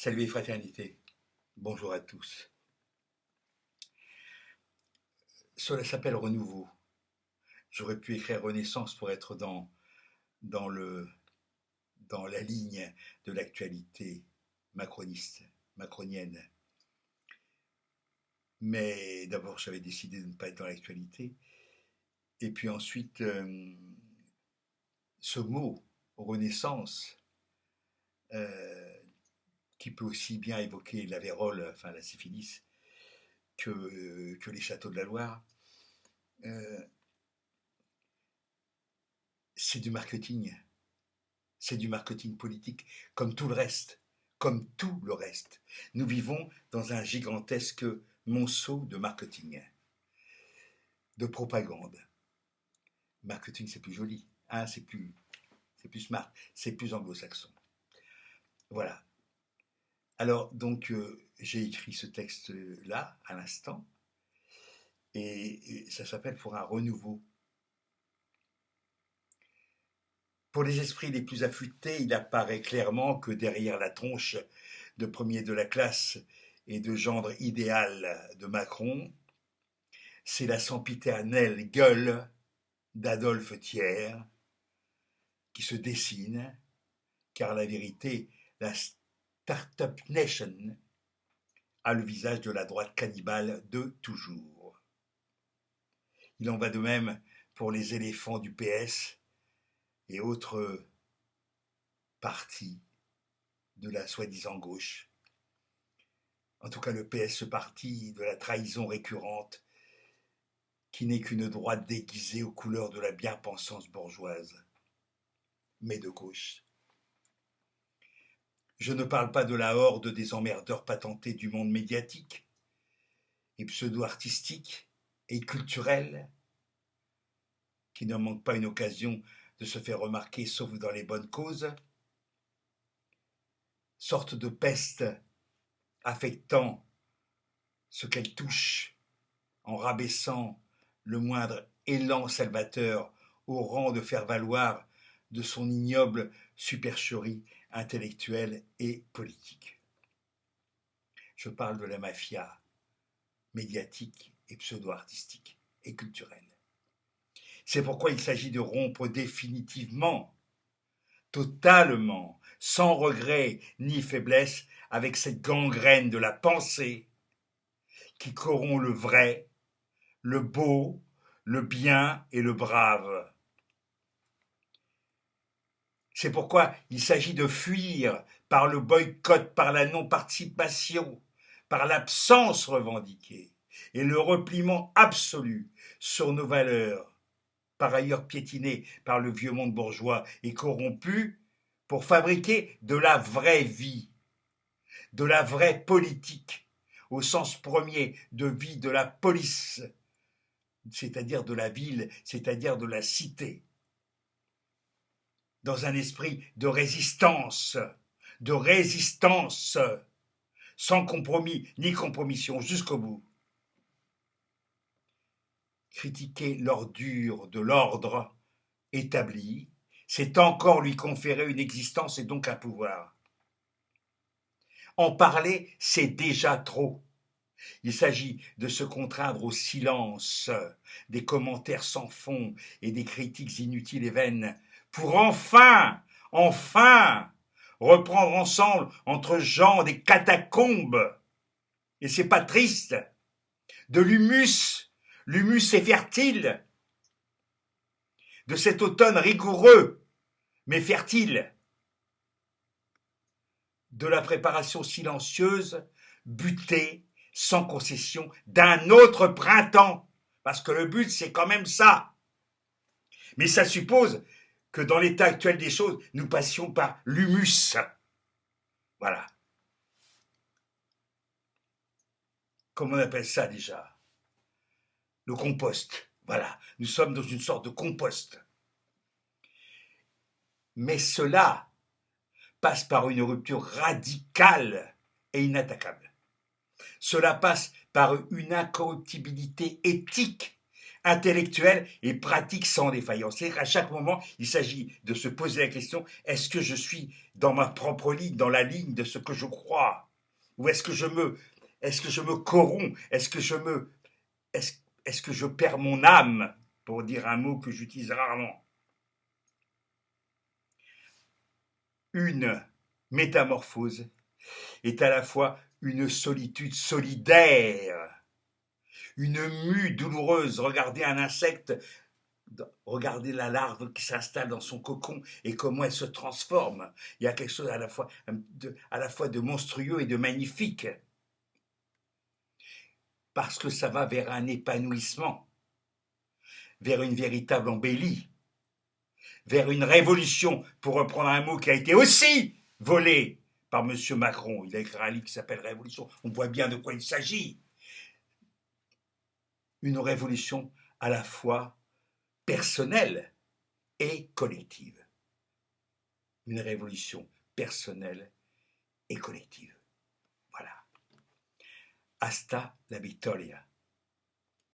Salut et fraternité, bonjour à tous. Cela s'appelle renouveau. J'aurais pu écrire Renaissance pour être dans, le, dans la ligne de l'actualité macroniste, macronienne. Mais d'abord, j'avais décidé de ne pas être dans l'actualité. Et puis ensuite, ce mot, Renaissance, euh, qui peut aussi bien évoquer la vérole, enfin la syphilis, que les châteaux de la Loire, euh, c'est du marketing. C'est du marketing politique, comme tout le reste. Comme tout le reste. Nous vivons dans un gigantesque monceau de marketing, de propagande. Marketing, c'est plus joli, hein, c'est plus smart, c'est plus anglo-saxon. Voilà. Alors, donc, j'ai écrit ce texte-là, à l'instant, et ça s'appelle Pour un renouveau. Pour les esprits les plus affûtés, il apparaît clairement que derrière la tronche de premier de la classe et de gendre idéal de Macron, c'est la sempiternelle gueule d'Adolphe Thiers qui se dessine, car la vérité, la Startup Nation a le visage de la droite cannibale de toujours. Il en va de même pour les éléphants du PS et autres partis de la soi-disant gauche. En tout cas, le PS, ce parti de la trahison récurrente, qui n'est qu'une droite déguisée aux couleurs de la bien-pensance bourgeoise, mais de gauche. Je ne parle pas de la horde des emmerdeurs patentés du monde médiatique et pseudo-artistique et culturel, qui ne manquent pas une occasion de se faire remarquer sauf dans les bonnes causes, sorte de peste affectant ce qu'elle touche en rabaissant le moindre élan salvateur au rang de faire valoir de son ignoble supercherie intellectuelle et politique. Je parle de la mafia médiatique et pseudo-artistique et culturelle. C'est pourquoi il s'agit de rompre définitivement, totalement, sans regret ni faiblesse, avec cette gangrène de la pensée qui corrompt le vrai, le beau, le bien et le brave. C'est pourquoi il s'agit de fuir par le boycott, par la non-participation, par l'absence revendiquée et le repliement absolu sur nos valeurs, par ailleurs piétinées par le vieux monde bourgeois et corrompu, pour fabriquer de la vraie vie, de la vraie politique, au sens premier de vie de la police, c'est-à-dire de la ville, c'est-à-dire de la cité, dans un esprit de résistance, sans compromis ni compromission jusqu'au bout. Critiquer l'ordure de l'ordre établi, c'est encore lui conférer une existence et donc un pouvoir. En parler, c'est déjà trop. Il s'agit de se contraindre au silence, des commentaires sans fond et des critiques inutiles et vaines, pour enfin, reprendre ensemble entre gens des catacombes. Et c'est pas triste. De l'humus. L'humus est fertile. De cet automne rigoureux, mais fertile. De la préparation silencieuse, butée, sans concession, d'un autre printemps. Parce que le but, c'est quand même ça. Mais ça suppose que dans l'état actuel des choses, nous passions par l'humus. Voilà. Comment on appelle ça déjà? Le compost. Voilà. Nous sommes dans une sorte de compost. Mais cela passe par une rupture radicale et inattaquable. Cela passe par une incorruptibilité éthique intellectuelle et pratique sans défaillance. C'est-à-dire qu'à chaque moment, il s'agit de se poser la question, est-ce que je suis dans ma propre ligne, dans la ligne de ce que je crois? Ou est-ce que je me corromps? Est-ce, est-ce que je perds mon âme? Pour dire un mot que j'utilise rarement. Une métamorphose est à la fois une solitude solidaire, une mue douloureuse. Regardez un insecte, regardez la larve qui s'installe dans son cocon et comment elle se transforme. Il y a quelque chose à la fois de monstrueux et de magnifique, parce que ça va vers un épanouissement, vers une véritable embellie, vers une révolution, pour reprendre un mot qui a été aussi volé par M. Macron. Il a écrit un livre qui s'appelle Révolution. On voit bien de quoi il s'agit. Une révolution à la fois personnelle et collective. Une révolution personnelle et collective. Voilà. Hasta la victoria.